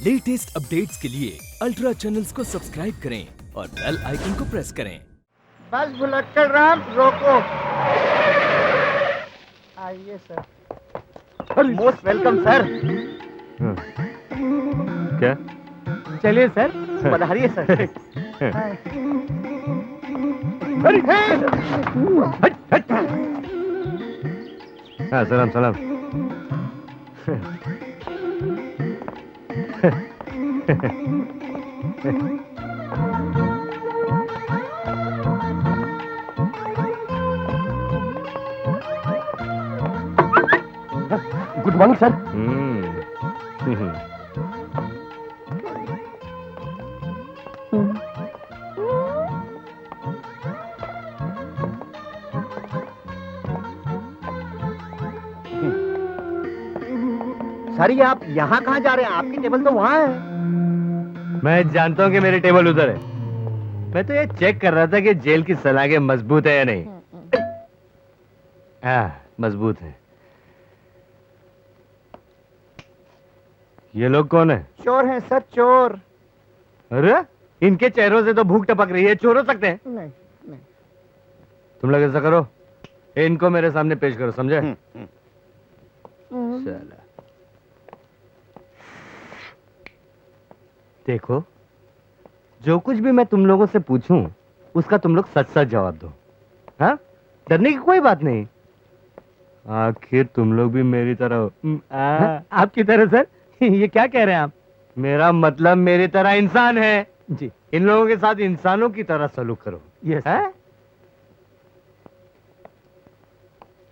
Latest updates के लिए ultra channels को सब्सक्राइब करें और बेल आइकन को प्रेस करें। बस भुलक्कड़ राम रोको। आइए सर। Most welcome sir. क्या? चलिए सर, पधारिए सर। हाँ, सलाम सलाम। Good morning sir. सर ये आप यहाँ कहाँ जा रहे हैं? आपकी टेबल तो वहाँ है। मैं जानता हूँ कि मेरी टेबल उधर है। मैं तो ये चेक कर रहा था कि जेल की सलाखें मजबूत है या नहीं। हाँ, मजबूत है। ये लोग कौन है? चोर हैं सर, चोर। अरे इनके चेहरों से तो भूख टपक रही है। चोर हो सकते हैं? नहीं नहीं। तुम लोग ऐसा करो, इनको मेरे सामने पेश करो, समझे? चला। देखो, जो कुछ भी मैं तुम लोगों से पूछूं उसका तुम लोग सच सच जवाब दो। हाँ, डरने की कोई बात नहीं। आखिर तुम लोग भी मेरी तरह हो। आपकी तरह सर? ये क्या कह रहे हैं आप? मेरा मतलब मेरी तरह इंसान है जी। इन लोगों के साथ इंसानों की तरह सलूक करो। यस। है?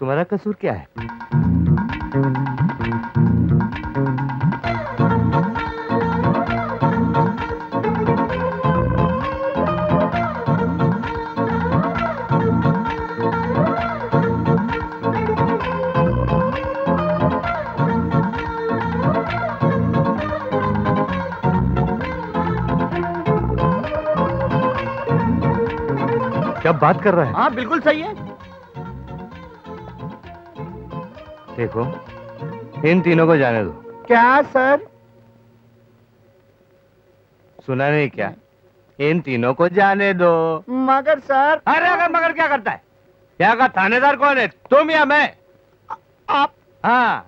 तुम्हारा कसूर क्या है? क्या बात कर रहा है? हाँ बिल्कुल सही है। देखो, इन तीनों को जाने दो। क्या सर? सुना नहीं क्या? इन तीनों को जाने दो। मगर सर। अरे अगर मगर क्या करता है? यहाँ का थानेदार कौन है, तुम या मैं? आप। हाँ,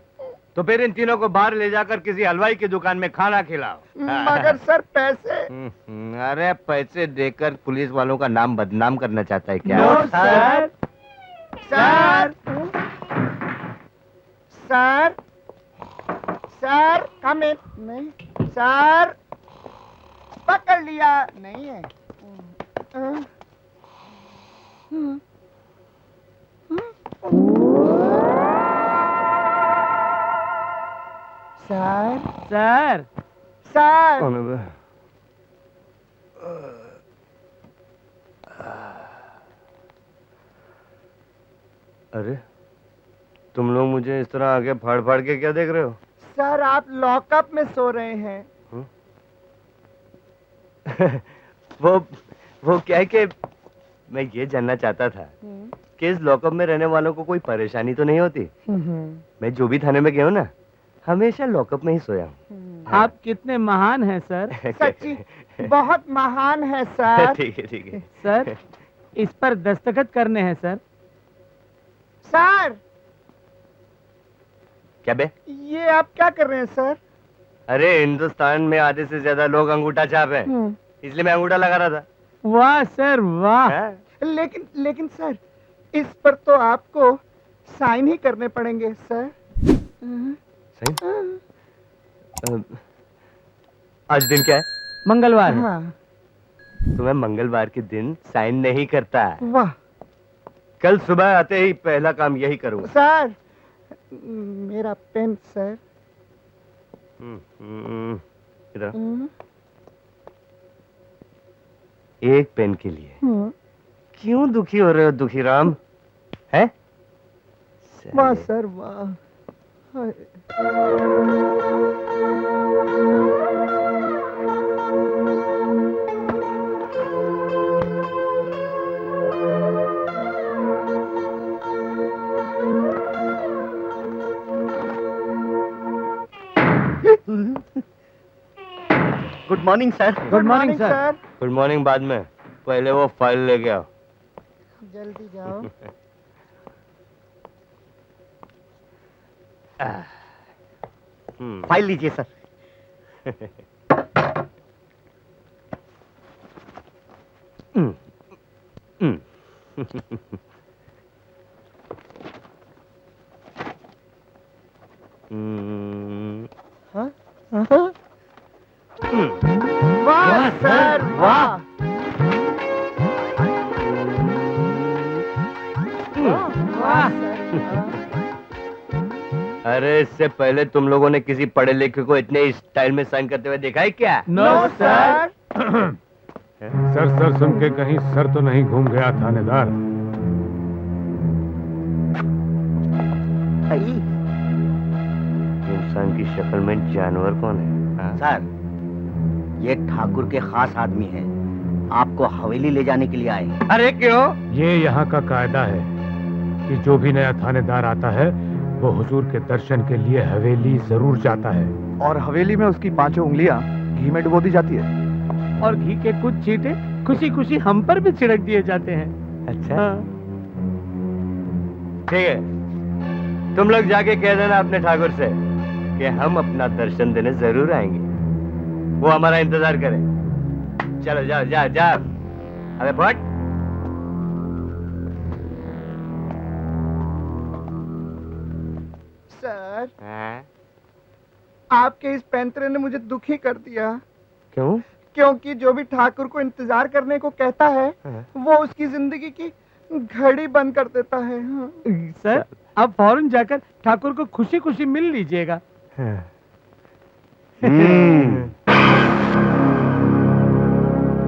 तो फिर इन तीनों को बाहर ले जाकर किसी हलवाई की दुकान में खाना खिलाओ। मगर सर पैसे। अरे पैसे देकर पुलिस वालों का नाम बदनाम करना चाहता है क्या? No sir. Sir sir sir come in. नहीं सर, पकड़ लिया। नहीं है। Sir sir sir. अरे तुम लोग मुझे इस तरह आगे फाड़ फाड़ के क्या देख रहे हो? सर आप लॉकअप में सो रहे हैं। वो क्या है कि मैं ये जानना चाहता था कि इस लॉकअप में रहने वालों को कोई परेशानी तो नहीं होती? मैं जो भी थाने में गया हूँ ना, हमेशा लॉकअप में ही सोया हूँ। आप कितने महान हैं सर। सच्ची बहुत महान है सर। ठीक है ठीक है। सर इस पर दस्तखत करने हैं सर। सर क्या बे? ये आप क्या कर रहे हैं सर? अरे हिंदुस्तान में आधे से ज्यादा लोग अंगूठा छाप है, इसलिए मैं अंगूठा लगा रहा था। वाह सर वाह। हाँ? लेकिन सर इस पर तो आपको साइन ही करने पड़ेंगे सर। सही? आज दिन क्या है? मंगलवार। हाँ। तो मैं मंगलवार के दिन साइन नहीं करता। वाह। कल सुबह आते ही पहला काम यही करूंगा। सर मेरा पेन सर। इधर एक पेन के लिए क्यों दुखी हो रहे हो दुखी राम? है? वाह सर वाह। Good morning sir. Good morning sir. Good morning बाद में, पहले वो फाइल लेके आओ। जल्दी जाओ। फाइल लीजिए सर। हाँ? वाह सर वाह। वाह सर। अरे इससे पहले तुम लोगों ने किसी पढ़े लिखे को इतने स्टाइल में साइन करते हुए देखा है क्या? No sir. सर सर सुन के कहीं सर तो नहीं घूम गया थानेदार? इंसान की शक्ल में जानवर कौन है? हाँ? सर, ये ठाकुर के खास आदमी है, आपको हवेली ले जाने के लिए आए हैं। अरे क्यों? ये यहाँ का कायदा है कि जो भी नया थानेदार आता है वो हुजूर के दर्शन के लिए हवेली जरूर जाता है। और हवेली में उसकी 5 उंगलियां घी में डुबो दी जाती है। और घी के कुछ छींटे खुशी खुशी हम पर भी छिड़क दिए जाते हैं। अच्छा ठीक है, तुम लोग जाके कह देना अपने ठाकुर से कि हम अपना दर्शन देने जरूर आएंगे, वो हमारा इंतजार करे। चलो जाओ जाओ जाओ। अबे फट। सर, हाँ? आपके इस पैंतरे ने मुझे दुखी कर दिया। क्यों? क्योंकि जो भी ठाकुर को इंतजार करने को कहता है हाँ? वो उसकी जिंदगी की घड़ी बंद कर देता है। हाँ। सर, आप फौरन जाकर ठाकुर को खुशी खुशी मिल लीजिएगा।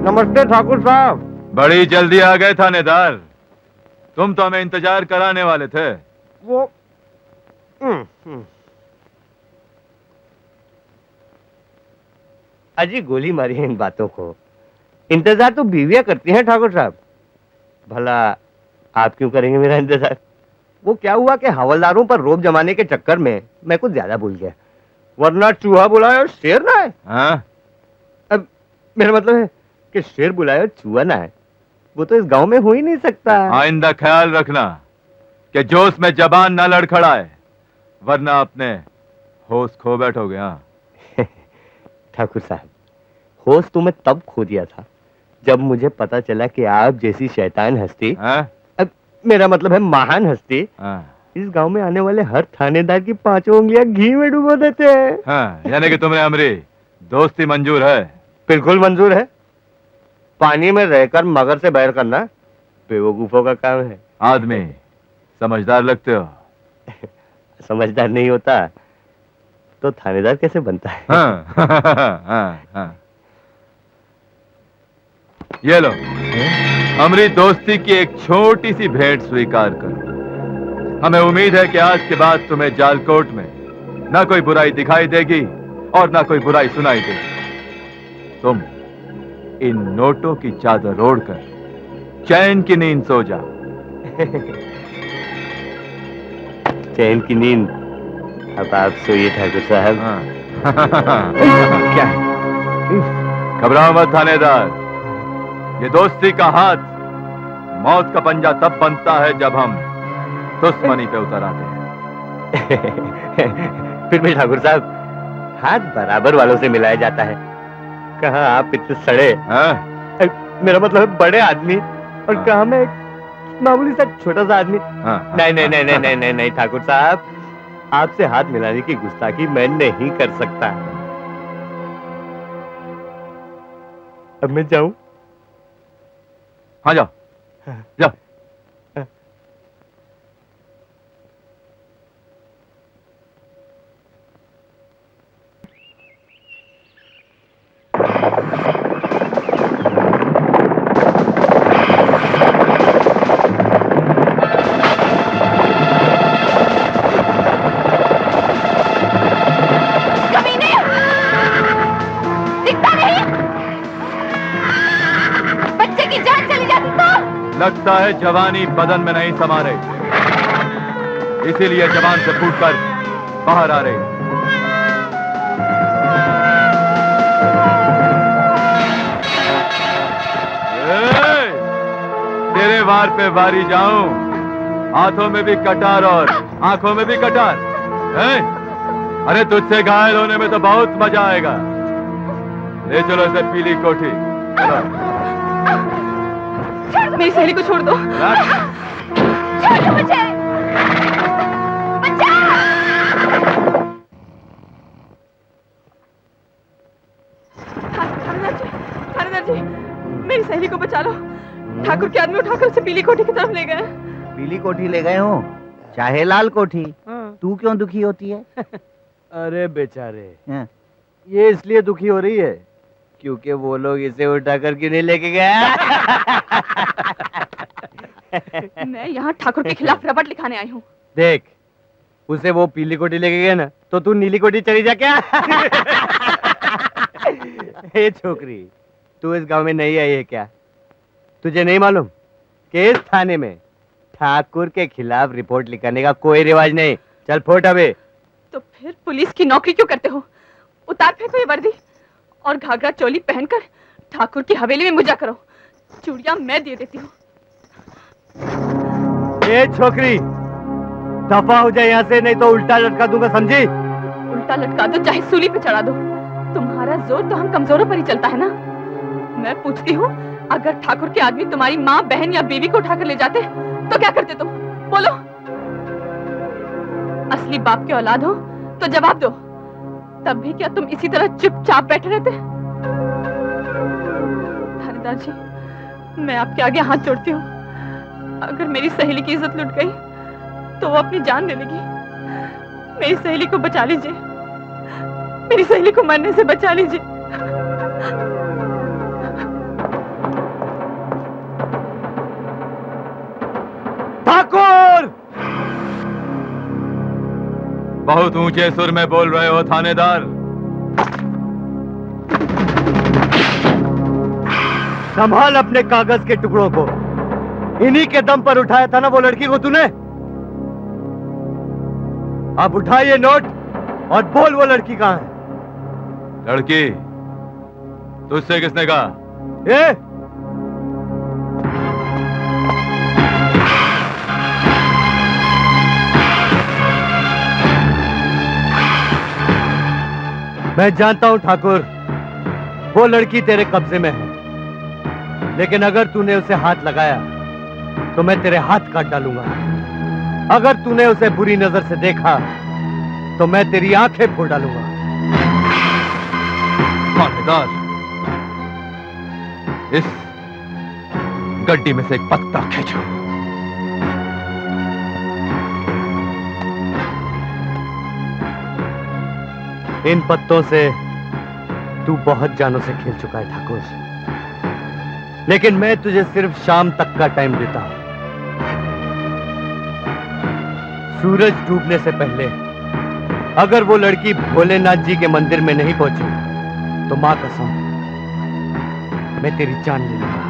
नमस्ते ठाकुर साहब। बड़ी जल्दी आ गए थानेदार, तुम तो हमें इंतजार कराने वाले थे। वो अजी गोली मारी है इन बातों को। इंतजार तो बीवियां करती हैं ठाकुर साहब, भला आप क्यों करेंगे मेरा इंतजार? वो क्या हुआ कि हवलदारों पर रोब जमाने के चक्कर में मैं कुछ ज्यादा भूल गया, वरना चूहा बुलाए और शेर ना आए। हाँ? अब मेरा मतलब है कि शेर बुलाए और चूहा ना आए, वो तो इस गांव में हो ही नहीं सकता। आइंदा ख्याल रखना कि जोश में जबान ना लड़खड़ाए, वरना अपने होश खो बैठोगे। हाँ? ठाकुर साहब, होश तो मैं तब खो दिया था जब मुझे पता चला कि आप जैसी शैतान हस्ती, हाँ? अब मेरा मतलब है महान हस्ती, हाँ? इस गांव में आने वाले हर थानेदार की 5 उंगलियां घी में डुबो देते हैं। हाँ, यानी कि तुम्हें हमारी दोस्ती मंजूर है? बिल्कुल मंजूर है। पानी में रहकर मगर से बैर करना बेवकूफों का काम है। आदमी समझदार लगते हो। समझदार नहीं होता तो थानेदार कैसे बनता है? हाँ? हाँ, हाँ। ये लो, हमारी दोस्ती की एक छोटी सी भेंट स्वीकार करो। हमें उम्मीद है कि आज के बाद तुम्हें जालकोट में ना कोई बुराई दिखाई देगी और ना कोई बुराई सुनाई देगी। तुम इन नोटों की चादर ओढ़कर चैन की नींद सो जाओ। चैन की नींद अब आप सोइए ठाकुर साहब। हाँ। क्या? घबराओ मत थानेदार, ये दोस्ती का हाथ मौत का पंजा तब बनता है जब हम दुश्मनी पे उतर आते हैं। फिर भी ठाकुर साहब, हाथ बराबर वालों से मिलाया जाता है। कहाँ आप इतने सड़े, हाँ? मेरा मतलब है बड़े आदमी, और हाँ। कहाँ मैं एक मामूली सा छोटा सा आदमी। हाँ। नहीं नहीं नहीं नहीं नहीं नहीं नहीं ठाकुर साहब, आपसे हाथ मिलाने की गुस्ताखी मैं नहीं कर सकता। अब मैं जाऊं? हाँ, जाओ जाओ। लगता है जवानी बदन में नहीं समा रही, इसीलिए जवान से फूटकर बाहर आ रही। मार पे वारी जाऊं, हाथों में भी कटार और आंखों में भी कटार, हैं? अरे तुझसे घायल होने में तो बहुत मजा आएगा। ले चलो इसे पीली कोठी। चलो। मेरी सहेली को छोड़ दो। छोड़ दो मुझे। थानेदार जी, मेरी सहेली को बचा लो। ठाकुर के आदमी उठाकर उसे पीली कोठी की तरफ ले गए। पीली कोठी ले गए हो, चाहे लाल कोठी। तू क्यों दुखी होती है? अरे बेचारे, हैं? ये इसलिए दुखी हो रही है क्योंकि वो लोग इसे उठाकर क्यों नहीं लेके गए। मैं यहाँ ठाकुर के खिलाफ रपट लिखाने आई हूँ। देख, उसे वो पीली कोठी लेके गए ना, तो तू नीली कोठी चली जा क्या? हे छोकरी, तू इस गांव में नहीं आई है क्या? तुझे नहीं मालूम कि इस थाने में ठाकुर के खिलाफ रिपोर्ट लिखाने का कोई रिवाज नहीं। चल फोट अबे। तो फिर पुलिस की नौकरी क्यों करते हो? उतार फेंको ये वर्दी और घाघरा चोली पहनकर ठाकुर की हवेली में मुजा करो। चूड़ियां मैं दे देती हूँ। ए छोकरी, दफा हो जाए यहाँ से, नहीं तो उल्टा लटका दूंगा, समझी? उल्टा लटका दो चाहे सूली पे चढ़ा दो, तुम्हारा जोर तो हम कमजोरों पर ही चलता है ना। मैं पूछती हूँ, अगर ठाकुर के आदमी तुम्हारी माँ, बहन या बीवी को उठाकर ले जाते तो क्या करते तुम? बोलो। असली बाप के औलाद हो तो जवाब दो। तब भी क्या तुम इसी तरह चुपचाप बैठे रहते? थानेदार जी, मैं आपके आगे हाथ जोड़ती हूँ। अगर मेरी सहेली की इज्जत लुट गई तो वो अपनी जान दे देगी। मेरी सहेली को बचा लीजिए। मेरी सहेली को मरने से बचा लीजिए। ठाकुर! बहुत ऊंचे सुर में बोल रहे हो थानेदार। संभाल अपने कागज के टुकड़ों को। इन्हीं के दम पर उठाया था ना वो लड़की को तूने। अब उठा ये नोट और बोल वो लड़की कहां है? लड़की तुझसे किसने कहा? ए? मैं जानता हूं ठाकुर, वो लड़की तेरे कब्जे में है, लेकिन अगर तूने उसे हाथ लगाया तो मैं तेरे हाथ काट डालूंगा। अगर तूने उसे बुरी नजर से देखा तो मैं तेरी आंखें फोड़ डालूंगा। थानेदार, इस गड्डी में से एक पत्ता खींचो। इन पत्तों से तू बहुत जानों से खेल चुका है ठाकुर, लेकिन मैं तुझे सिर्फ शाम तक का टाइम देता हूं। सूरज डूबने से पहले अगर वो लड़की भोलेनाथ जी के मंदिर में नहीं पहुंची तो मां कसम मैं तेरी जान ले लूंगा।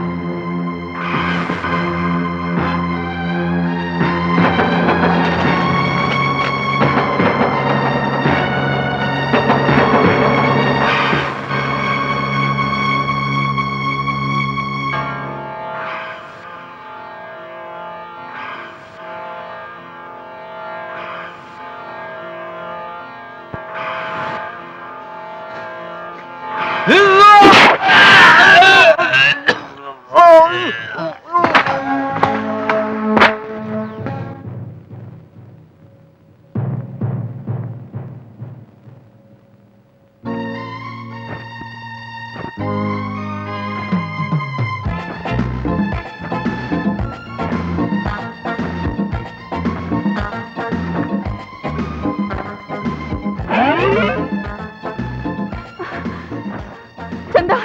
चंदा,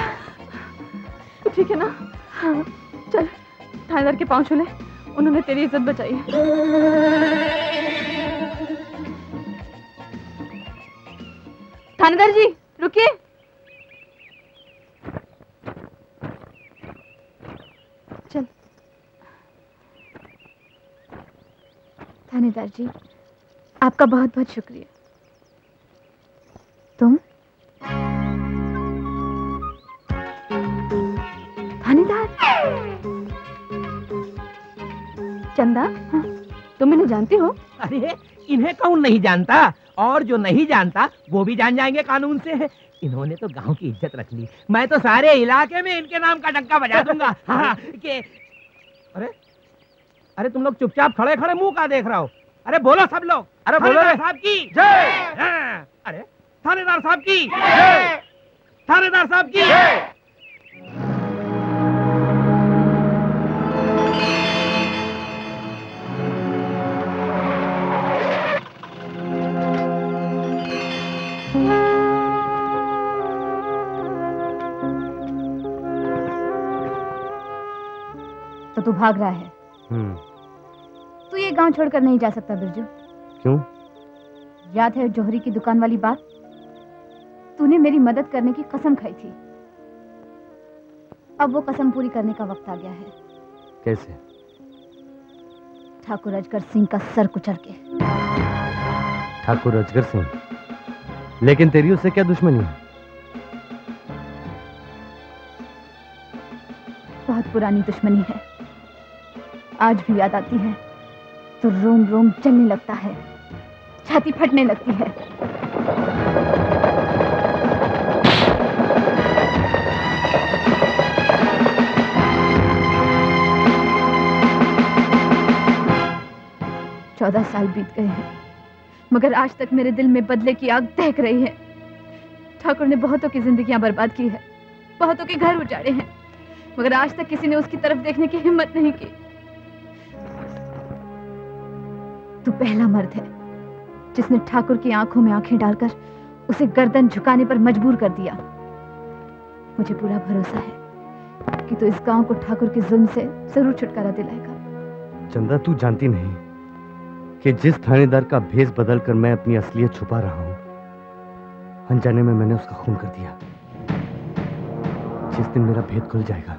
तू ठीक है ना? हाँ, चल थानेदार के पांव छू ले, उन्होंने तेरी इज्जत बचाई है। थानेदार जी रुकिए। चल। थानेदार जी, आपका बहुत बहुत शुक्रिया। तुम थानेदार? चंदा, तुम इन्हें जानती हो? अरे इन्हें कौन नहीं जानता, और जो नहीं जानता वो भी जान जाएंगे कानून से। इन्होंने तो गांव की इज्जत रख ली, मैं तो सारे इलाके में इनके नाम का डंका बजा दूंगा। हाँ, अरे अरे तुम लोग चुपचाप खड़े खड़े मुंह का देख रहे हो? अरे बोलो सब लोग, अरे बोलो साहब की जय। अरे थानेदार साहब की जय, थानेदार साहब की जय। तो तू भाग रहा है? तू ये गांव छोड़कर नहीं जा सकता बिरजू। क्यों? याद है जौहरी की दुकान वाली बात? तूने मेरी मदद करने की कसम खाई थी। अब वो कसम पूरी करने का वक्त आ गया है। कैसे? ठाकुर अजगर सिंह का सर कुचल के। ठाकुर अजगर सिंह? लेकिन तेरी उससे क्या दुश्मनी है? बहुत पुरानी दुश्मनी है, आज भी याद आती है तो रोम रोम जलने लगता है, छाती फटने लगती है। चौदह साल बीत गए हैं, मगर आज तक मेरे दिल में बदले की आग दहक रही है। ठाकुर ने बहुतों की जिंदगियां बर्बाद की है, बहुतों के घर उजाड़े हैं, मगर आज तक किसी ने उसकी तरफ देखने की हिम्मत नहीं की। तू पहला मर्द है जिसने ठाकुर की आंखों में आंखें डालकर उसे गर्दन झुकाने पर मजबूर कर दिया। मुझे पूरा भरोसा है कि तू इस गांव को ठाकुर के जुल्म से जरूर छुटकारा दिलाएगा। चंदा, तू जानती नहीं कि जिस थानेदार का भेष बदलकर मैं अपनी असलियत छुपा रहा हूं, अनजाने में मैंने उसका खून कर दिया। जिस दिन मेरा भेद खुल जाएगा,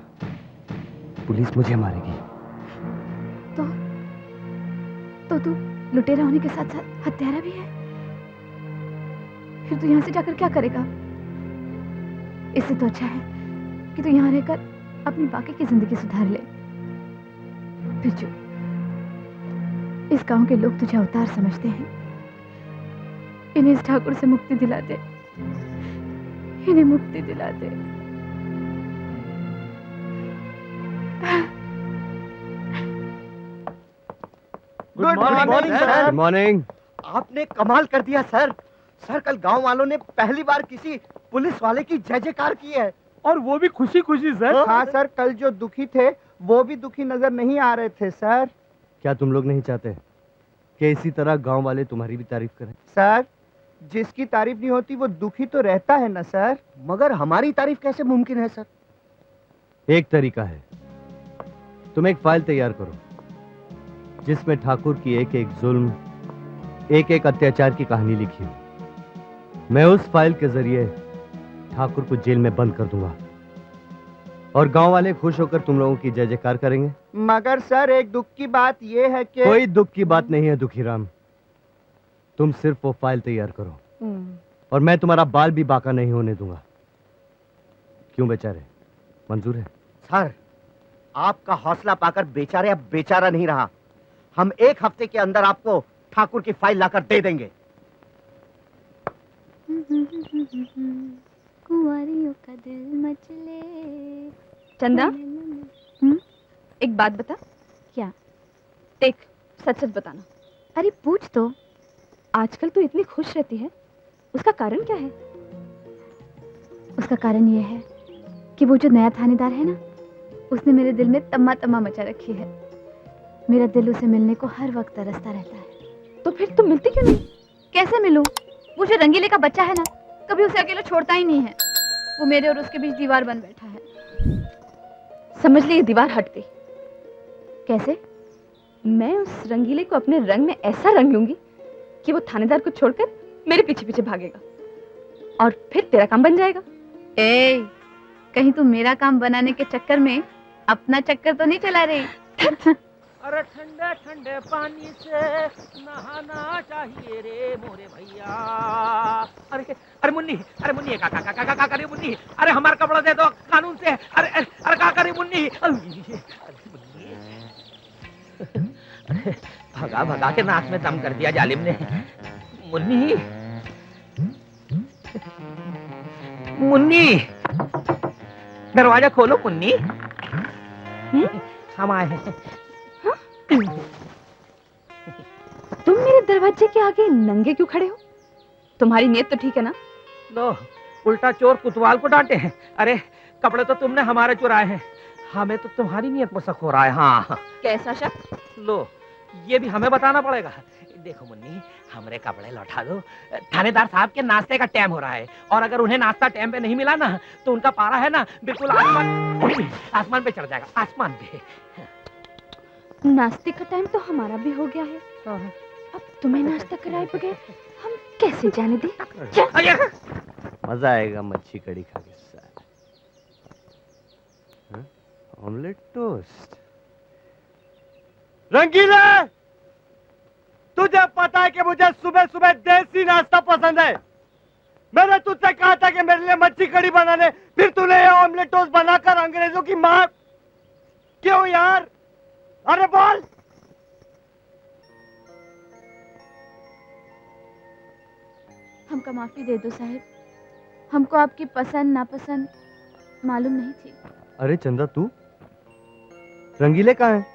पुलिस मुझे मारेगी। तो तू लुटेरा होने के साथ साथ हत्यारा भी है? फिर तू यहाँ से जाकर क्या करेगा? इससे तो अच्छा है कि तू यहाँ रहकर अपनी बाकी की जिंदगी सुधार ले। बिरजू, इस गांव के लोग तुझे अवतार समझते हैं। इन्हें इस ठाकुर से मुक्ति दिला दे, इन्हें मुक्ति दिला दे। Good morning sir. Good morning. आपने कमाल कर दिया सर। सर कल गांव वालों ने पहली बार किसी पुलिस वाले की जय जयकार की है, और वो भी खुशी खुशी सर। हाँ सर, कल जो दुखी थे वो भी दुखी नजर नहीं आ रहे थे सर। क्या तुम लोग नहीं चाहते कि इसी तरह गांव वाले तुम्हारी भी तारीफ करें? सर, जिसकी तारीफ नहीं होती वो दुखी तो रहता है ना सर। मगर हमारी तारीफ कैसे मुमकिन है सर? एक तरीका है, तुम एक फाइल तैयार करो जिसमें ठाकुर की एक एक जुल्म, एक एक अत्याचार की कहानी लिखी हो। मैं उस फाइल के जरिए ठाकुर को जेल में बंद कर दूंगा और गांव वाले खुश होकर तुम लोगों की जय जयकार करेंगे। मगर सर एक दुख की बात ये है कि कोई दुख की बात नहीं है दुखीराम, तुम सिर्फ वो फाइल तैयार करो और मैं तुम्हारा बाल भी बाका नहीं होने दूंगा। क्यों बेचारे, मंजूर है? सर, आपका हौसला पाकर बेचारे अब बेचारा नहीं रहा। हम एक हफ्ते के अंदर आपको ठाकुर की फाइल लाकर दे देंगे। कुंवारियों का दिल मचले। चंदा, एक बात बता। क्या? देख, सच सच बताना। अरे पूछ तो। आजकल तू इतनी खुश रहती है, उसका कारण क्या है? उसका कारण यह है कि वो जो नया थानेदार है ना, उसने मेरे दिल में तम्मा तम्मा मचा रखी है। मेरा दिल उसे मिलने को हर वक्त तरसता रहता है। तो फिर तुम मिलती क्यों नहीं? कैसे मिलूं? वो जो रंगीले का बच्चा है ना, कभी उसे अकेला छोड़ता ही नहीं है। वो मेरे और उसके बीच दीवार बन बैठा है। समझ ली, ये दीवार हट गई। कैसे? मैं उस रंगीले को अपने रंग में ऐसा रंग लूंगी कि वो थानेदार को छोड़कर मेरे पीछे पीछे भागेगा और फिर तेरा काम बन जाएगा। ए, कहीं तू मेरा काम बनाने के चक्कर में अपना चक्कर तो नहीं चला रही? अरे ठंडे ठंडे पानी से नहाना चाहिए रे मोरे भैया। अरे अरे मुन्नी, अरे मुन्नी का करे मुन्नी? अरे हमारा कपड़ा दे दो कानून से। अरे अरे का करे मुन्नी? भगा भगा के नाक में दम कर दिया जालिम ने। मुन्नी, मुन्नी, दरवाजा खोलो मुन्नी। हम आए हैं। तुम मेरे दरवाजे के आगे नंगे क्यों खड़े हो? तुम्हारी नीयत तो ठीक है ना? लो, उल्टा चोर कुतवाल को डांटे हैं। अरे कपड़े तो तुमने हमारे चुराए हैं, हमें तो तुम्हारी नीयत में शक हो रहा है। हाँ, कैसा शक? लो, ये भी हमें बताना पड़ेगा। देखो मुन्नी, हमारे कपड़े लौटा दो। थानेदार साहब के नाश्ते का टाइम हो रहा है, और अगर उन्हें नाश्ता टाइम पे नहीं मिला ना तो उनका पारा है ना बिल्कुल आसमान पे चढ़ जाएगा, आसमान पे। नाश्ते का टाइम तो हमारा भी हो गया है। अब तुम्हें नाश्ता कराए बगैर हम कैसे जाने दें? मजा आएगा मच्छी कड़ी खा के साथ। Omelette toast. रंगीला, तुझे पता है कि मुझे सुबह सुबह देसी नाश्ता पसंद है। मैंने तुझसे कहा था कि मेरे लिए मच्छी कड़ी बनाने, फिर तूने ये ऑमलेट टोस्ट बनाकर अंग्रेजों की मां। क्यों यार? अरे बोल। हमको माफी दे दो साहब, हमको आपकी पसंद नापसंद मालूम नहीं थी। अरे चंदा, तू रंगीले कहाँ है?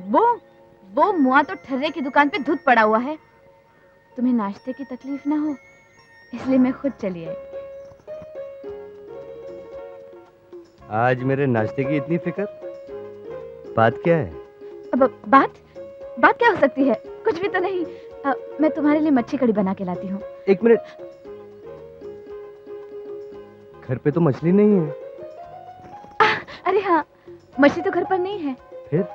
वो मुआ तो ठर्रे की दुकान पे धुत पड़ा हुआ है। तुम्हें नाश्ते की तकलीफ ना हो इसलिए मैं खुद चली आई। आज मेरे नाश्ते की इतनी फिक्र, बात क्या है? अब बात क्या हो सकती है? कुछ भी तो नहीं। मैं तुम्हारे लिए मच्छी कड़ी बना के लाती हूँ। एक मिनट, घर पे तो मछली नहीं है। अरे हाँ, मछली तो घर पर नहीं है। फिर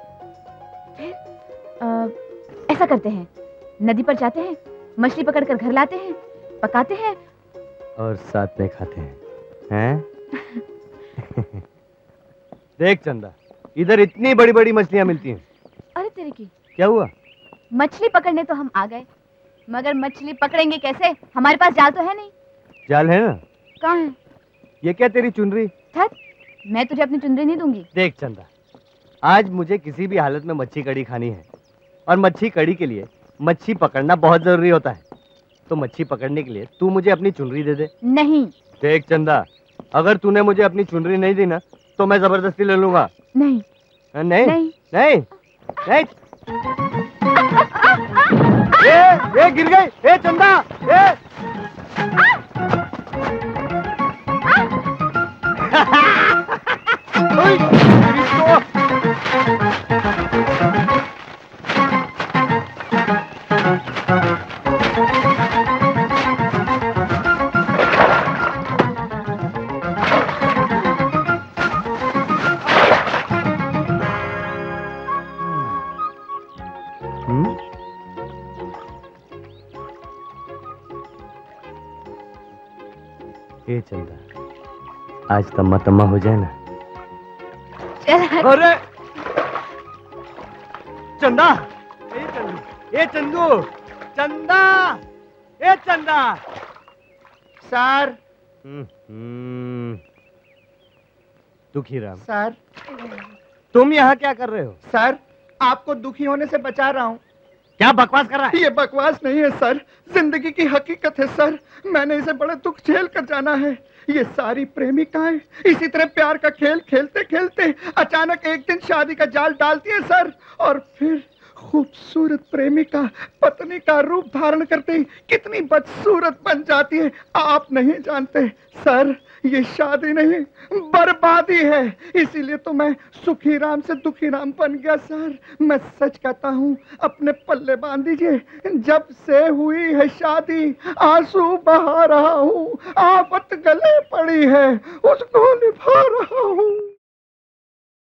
ऐसा करते हैं, नदी पर जाते हैं, मछली पकड़कर घर लाते हैं, पकाते हैं और साथ में खाते हैं। देख चंदा, इधर इतनी बड़ी बड़ी मछलियां मिलती हैं। अरे तेरे की, क्या हुआ? मछली पकड़ने तो हम आ गए, मगर मछली पकड़ेंगे कैसे? हमारे पास जाल तो है नहीं। जाल है ना? कहाँ है? ये क्या तेरी चुनरी? थक, मैं तुझे अपनी चुनरी नहीं दूंगी। देख चंदा, आज मुझे किसी भी हालत में मच्छी कड़ी खानी है, और मच्छी कड़ी के लिए मच्छी पकड़ना बहुत जरूरी होता है। तो मच्छी पकड़ने के लिए तू मुझे अपनी चुनरी दे दे। नहीं। देख चंदा, अगर तूने मुझे अपनी चुनरी नहीं दी ना तो मैं जबरदस्ती ले लूंगा। नहीं नहीं नहीं, नहीं, नहीं। ए गिर गई। ए चंदा, ए ए चंदा, आज तम्मा तम्मा हो जाए ना। अरे चंदा, ए चंदू, चंदा, ए चंदा। सर। दुखीराम, सर। तुम यहाँ क्या कर रहे हो? सर, आपको दुखी होने से बचा रहा हूँ। क्या बकवास कर रहा है? ये बकवास नहीं है सर, जिंदगी की हकीकत है सर। मैंने इसे बड़े दुख झेल कर जाना है। ये सारी प्रेमिकाएं इसी तरह प्यार का खेल खेलते खेलते अचानक एक दिन शादी का जाल डालती है सर, और फिर खूबसूरत प्रेमिका पत्नी का रूप धारण करते ही कितनी बदसूरत बन जाती है आप नहीं जानते सर। ये शादी नहीं, बर्बादी है। इसीलिए तो मैं सुखीराम से दुखीराम बन गया सर। मैं सच कहता हूँ, अपने पल्ले बांध दीजिए। जब से हुई है शादी आंसू बहा रहा हूँ, आफत गले पड़ी है उसको निभा रहा हूँ।